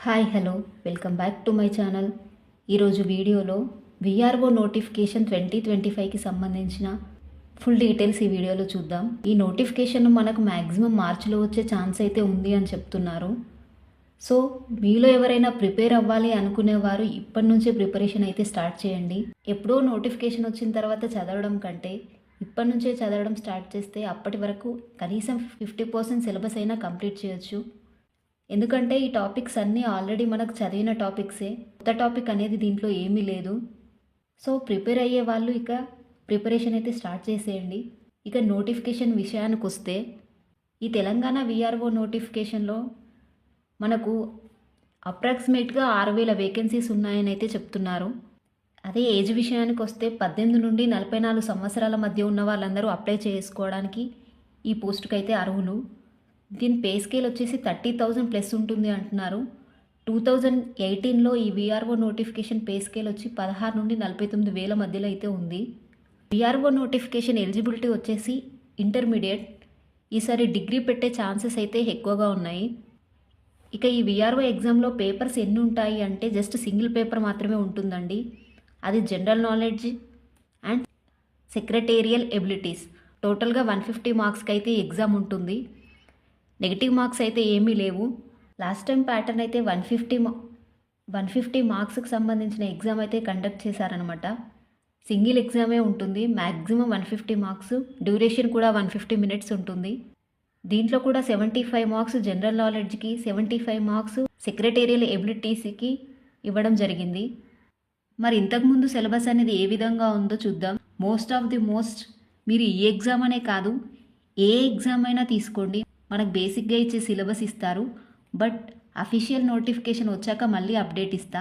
Hi hello welcome back to my channel. ఈరోజు వీడియోలో VRO notification 2025కి సంబంధించిన ఫుల్ డీటెయిల్స్ ఈ వీడియోలో చూద్దాం. ఈ నోటిఫికేషన్ మనకు మ్యాక్సిమం మార్చిలో వచ్చే ఛాన్స్ అయితే ఉంది అని చెప్తున్నారు. సో మీలో ఎవరైనా ప్రిపేర్ అవ్వాలి అనుకునేవారు ఇప్పటి నుంచే ప్రిపరేషన్ అయితే స్టార్ట్ చేయండి. ఎప్పుడో నోటిఫికేషన్ వచ్చిన తర్వాత చదవడం కంటే ఇప్పటి నుంచే చదవడం స్టార్ట్ చేస్తే అప్పటి వరకు కనీసం 50% సిలబస్ అయినా కంప్లీట్ చేయొచ్చు. ఎందుకంటే ఈ టాపిక్స్ అన్నీ ఆల్రెడీ మనకు చదివిన టాపిక్సే, కొత్త టాపిక్ అనేది దీంట్లో ఏమీ లేదు. సో ప్రిపేర్ అయ్యే వాళ్ళు ఇక ప్రిపరేషన్ అయితే స్టార్ట్ చేసేయండి. ఇక నోటిఫికేషన్ విషయానికి వస్తే ఈ తెలంగాణ విఆర్ఓ నోటిఫికేషన్లో మనకు అప్రాక్సిమేట్గా 6,000 వేకెన్సీస్ ఉన్నాయని అయితే చెప్తున్నారు. అదే ఏజ్ విషయానికి వస్తే 18 నుండి 44 సంవత్సరాల మధ్య ఉన్న వాళ్ళందరూ అప్లై చేసుకోవడానికి ఈ పోస్టుకి అయితే అర్హులు. దీని పే స్కేల్ వచ్చేసి 30,000 ప్లస్ ఉంటుంది అంటున్నారు. 2018లో ఈ విఆర్ఓ నోటిఫికేషన్ పే స్కేల్ వచ్చి 16 నుండి 49,000 మధ్యలో అయితే ఉంది. విఆర్ఓ నోటిఫికేషన్ ఎలిజిబిలిటీ వచ్చేసి ఇంటర్మీడియట్. ఈసారి డిగ్రీ పెట్టే ఛాన్సెస్ అయితే ఎక్కువగా ఉన్నాయి. ఇక ఈ విఆర్ఓ ఎగ్జామ్లో పేపర్స్ ఎన్ని ఉంటాయి అంటే జస్ట్ సింగిల్ పేపర్ మాత్రమే ఉంటుందండి. అది general knowledge and secretarial abilities. టోటల్గా 150 మార్క్స్కి అయితే ఎగ్జామ్ ఉంటుంది. నెగిటివ్ మార్క్స్ అయితే ఏమీ లేవు. లాస్ట్ టైం ప్యాటర్న్ అయితే 150 మార్క్స్కి సంబంధించిన ఎగ్జామ్ అయితే కండక్ట్ చేశారనమాట. సింగిల్ ఎగ్జామే ఉంటుంది. మ్యాక్సిమం 150 మార్క్స్, డ్యూరేషన్ కూడా 150 మినిట్స్ ఉంటుంది. దీంట్లో కూడా 75 మార్క్స్ జనరల్ నాలెడ్జ్కి, 75 మార్క్స్ సెక్రటేరియల్ ఎబిలిటీస్కి ఇవ్వడం జరిగింది. మరి ఇంతకుముందు సిలబస్ అనేది ఏ విధంగా ఉందో చూద్దాం. మోస్ట్ మీరు ఈ ఎగ్జామ్ అనే కాదు, ఏ ఎగ్జామ్ అయినా తీసుకోండి, మనకు బేసిక్గా ఇచ్చే సిలబస్ ఇస్తారు. బట్ అఫీషియల్ నోటిఫికేషన్ వచ్చాక మళ్ళీ అప్డేట్ ఇస్తా.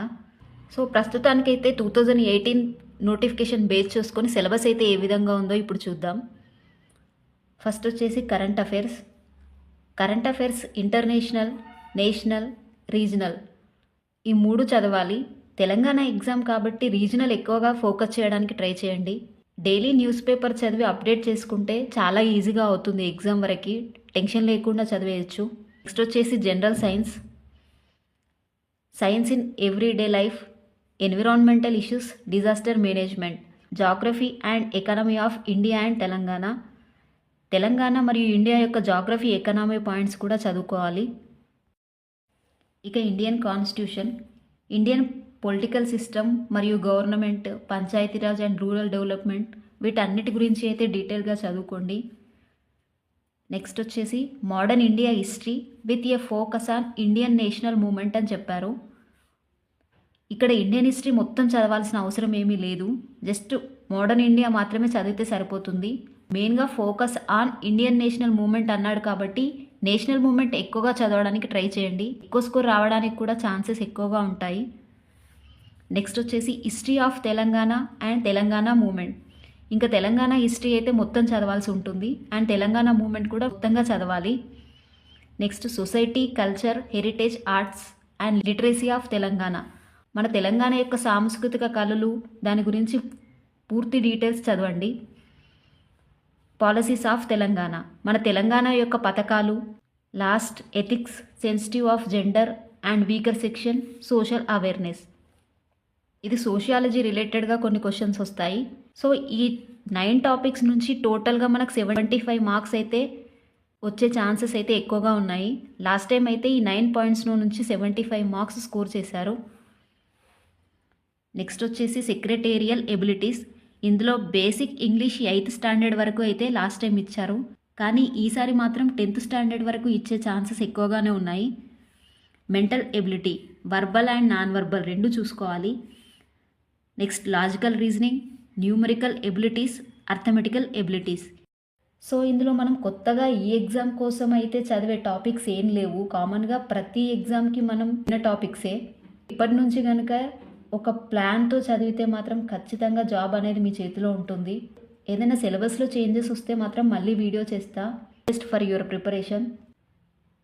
సో ప్రస్తుతానికైతే 2018 నోటిఫికేషన్ బేస్ చేసుకొని సిలబస్ అయితే ఏ విధంగా ఉందో ఇప్పుడు చూద్దాం. ఫస్ట్ వచ్చేసి current affairs international, national, regional ఈ 3 చదవాలి. తెలంగాణ ఎగ్జామ్ కాబట్టి రీజనల్ ఎక్కువగా ఫోకస్ చేయడానికి ట్రై చేయండి. డైలీ న్యూస్ పేపర్ చదివి అప్డేట్ చేసుకుంటే చాలా ఈజీగా అవుతుంది. ఎగ్జామ్ వరకు టెన్షన్ లేకుండా చదివేయచ్చు. నెక్స్ట్ వచ్చేసి general science in everyday life, environmental issues, disaster management, geography and economy of India and Telangana మరియు ఇండియా యొక్క జాగ్రఫీ, ఎకానమీ పాయింట్స్ కూడా చదువుకోవాలి. ఇక Indian constitution, Indian political system మరియు government, Panchayati Raj and rural development వీటన్నిటి గురించి అయితే డీటెయిల్గా చదువుకోండి. నెక్స్ట్ వచ్చేసి modern India history with a focus on Indian national movement అని చెప్పారు. ఇక్కడ ఇండియన్ హిస్టరీ మొత్తం చదవాల్సిన అవసరం ఏమీ లేదు. జస్ట్ మోడర్న్ ఇండియా మాత్రమే చదివితే సరిపోతుంది. మెయిన్గా focus on Indian national movement అన్నాడు కాబట్టి నేషనల్ మూమెంట్ ఎక్కువగా చదవడానికి ట్రై చేయండి. ఎక్కువ స్కోర్ రావడానికి కూడా ఛాన్సెస్ ఎక్కువగా ఉంటాయి. నెక్స్ట్ వచ్చేసి history of Telangana and Telangana movement. ఇంకా తెలంగాణ హిస్టరీ అయితే మొత్తం చదవాల్సి ఉంటుంది అండ్ తెలంగాణ మూమెంట్ కూడా మొత్తంగా చదవాలి. Next society, culture, heritage, arts and literacy of Telangana. మన తెలంగాణ యొక్క సాంస్కృతిక కళలు, దాని గురించి పూర్తి డీటెయిల్స్ చదవండి. పాలసీస్ ఆఫ్ తెలంగాణ, మన తెలంగాణ యొక్క పథకాలు. Last ethics, sensitive of gender and weaker section, social awareness. ఇది సోషియాలజీ రిలేటెడ్గా కొన్ని క్వశ్చన్స్ వస్తాయి. సో ఈ 9 టాపిక్స్ నుంచి టోటల్గా మనకు 75 మార్క్స్ అయితే వచ్చే ఛాన్సెస్ అయితే ఎక్కువగా ఉన్నాయి. లాస్ట్ టైం అయితే ఈ 9 పాయింట్స్ నుంచి 75 మార్క్స్ స్కోర్ చేశారు. నెక్స్ట్ వచ్చేసి సెక్రటేరియల్ ఎబిలిటీస్. ఇందులో బేసిక్ ఇంగ్లీష్ 8th స్టాండర్డ్ వరకు అయితే లాస్ట్ టైం ఇచ్చారు, కానీ ఈసారి మాత్రం 10th స్టాండర్డ్ వరకు ఇచ్చే ఛాన్సెస్ ఎక్కువగానే ఉన్నాయి. Mental ability, verbal and non verbal రెండు చూసుకోవాలి. Next logical reasoning, numerical abilities, arithmetical abilities. So ఇందులో మనం కొత్తగా ఈ ఎగ్జామ్ కోసం అయితే చదివే టాపిక్స్ ఏం లేవు. కామన్గా ప్రతి ఎగ్జామ్కి మనం విన్న టాపిక్సే. ఇప్పటి నుంచి కనుక ఒక ప్లాన్తో చదివితే మాత్రం ఖచ్చితంగా జాబ్ అనేది మీ చేతిలో ఉంటుంది. ఏదైనా సిలబస్లో చేంజెస్ వస్తే మాత్రం మళ్ళీ వీడియో చేస్తా. Just for your preparation.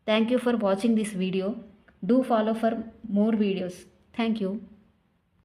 Thank you for watching this video. Do follow for more videos. Thank you.